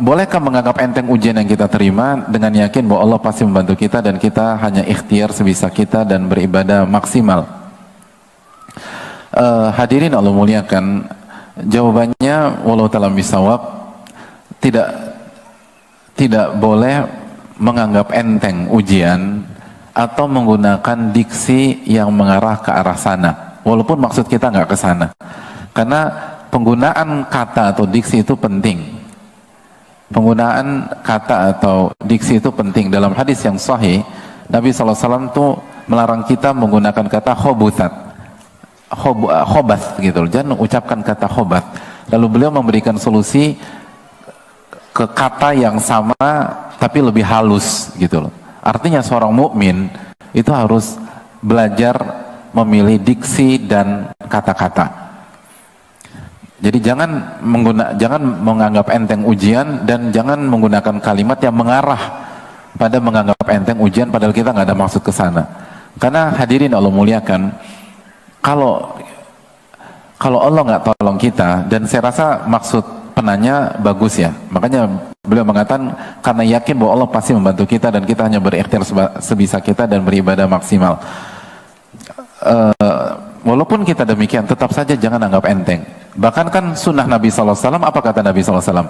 Bolehkah menganggap enteng ujian yang kita terima dengan yakin bahwa Allah pasti membantu kita dan kita hanya ikhtiar sebisa kita dan beribadah maksimal? Hadirin Allah muliakan, jawabannya walau ta'ala bisawab, tidak boleh menganggap enteng ujian atau menggunakan diksi yang mengarah ke arah sana, walaupun maksud kita nggak ke sana. Karena penggunaan kata atau diksi itu penting. Penggunaan kata atau diksi itu penting. Dalam hadis yang sahih, Nabi SAW tuh melarang kita menggunakan kata khobutat, khobat gitu loh. Jangan ucapkan kata khobat. Lalu beliau memberikan solusi ke kata yang sama tapi lebih halus gitu loh. Artinya seorang mukmin itu harus belajar memilih diksi dan kata-kata. Jadi jangan menganggap enteng ujian dan jangan menggunakan kalimat yang mengarah pada menganggap enteng ujian padahal kita nggak ada maksud ke sana. Karena hadirin Allah muliakan, kalau Allah nggak tolong kita, dan saya rasa maksud penanya bagus ya, makanya beliau mengatakan karena yakin bahwa Allah pasti membantu kita dan kita hanya berikhtiar sebisa kita dan beribadah maksimal. Walaupun kita demikian, tetap saja jangan anggap enteng. Bahkan kan sunnah Nabi SAW, apa kata Nabi SAW?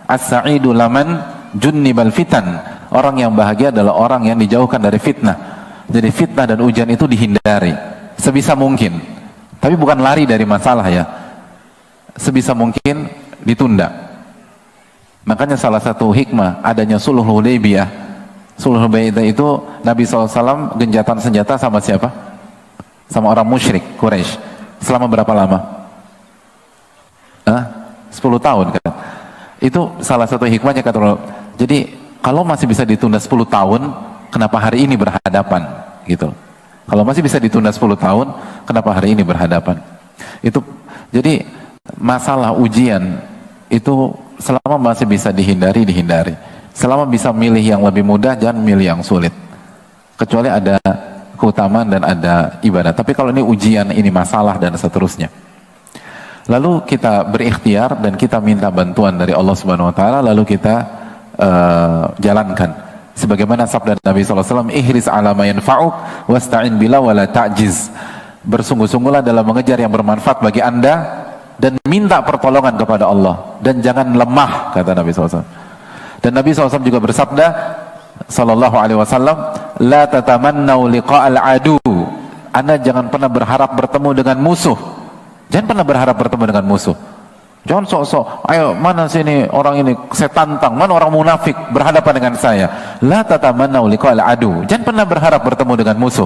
As-sa'idu laman junnibal fitan. Orang yang bahagia adalah orang yang dijauhkan dari fitnah. Jadi fitnah dan ujian itu dihindari sebisa mungkin. Tapi bukan lari dari masalah ya. Sebisa mungkin ditunda. Makanya salah satu hikmah adanya Sulhul Hudaybiyah. Sulhul Hudaybiyah itu Nabi SAW genjatan senjata sama siapa? Sama orang musyrik Quraisy. Selama berapa lama? 10 tahun kan? Itu salah satu hikmahnya kata Allah. Jadi kalau masih bisa ditunda 10 tahun, kenapa hari ini berhadapan? Gitu. Kalau masih bisa ditunda 10 tahun, kenapa hari ini berhadapan? Itu jadi masalah ujian itu selama masih bisa dihindari. Selama bisa milih yang lebih mudah, jangan milih yang sulit. Kecuali ada keutamaan dan ada ibadah. Tapi kalau ini ujian, ini masalah dan seterusnya. Lalu kita berikhtiar dan kita minta bantuan dari Allah Subhanahu wa taala, lalu kita jalankan. Sebagaimana sabda Nabi SAW, ihris ala ma yanfa'uk wasta'in bila wala ta'jiz. Bersungguh-sungguhlah dalam mengejar yang bermanfaat bagi Anda dan minta pertolongan kepada Allah dan jangan lemah, kata Nabi SAW. Dan Nabi SAW juga bersabda sallallahu alaihi wasallam, la tatamannau liqa'al adu. Anda jangan pernah berharap bertemu dengan musuh. Jangan pernah berharap bertemu dengan musuh. Jangan sok-sok, ayo mana sini orang ini saya tantang, mana orang munafik berhadapan dengan saya. La tatamannau liqa'al adu. Jangan pernah berharap bertemu dengan musuh.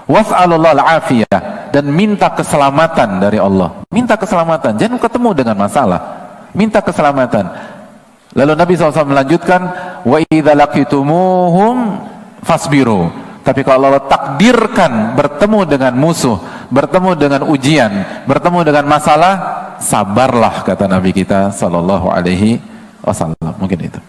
Was'alullah al-afiyah, dan minta keselamatan dari Allah. Minta keselamatan, jangan ketemu dengan masalah. Minta keselamatan. Lalu Nabi SAW melanjutkan, wa idza laqitumuhum fasbiru. Tapi kalau Allah takdirkan bertemu dengan musuh, bertemu dengan ujian, bertemu dengan masalah, sabarlah, kata Nabi kita sallallahu alaihi wasallam. Mungkin itu.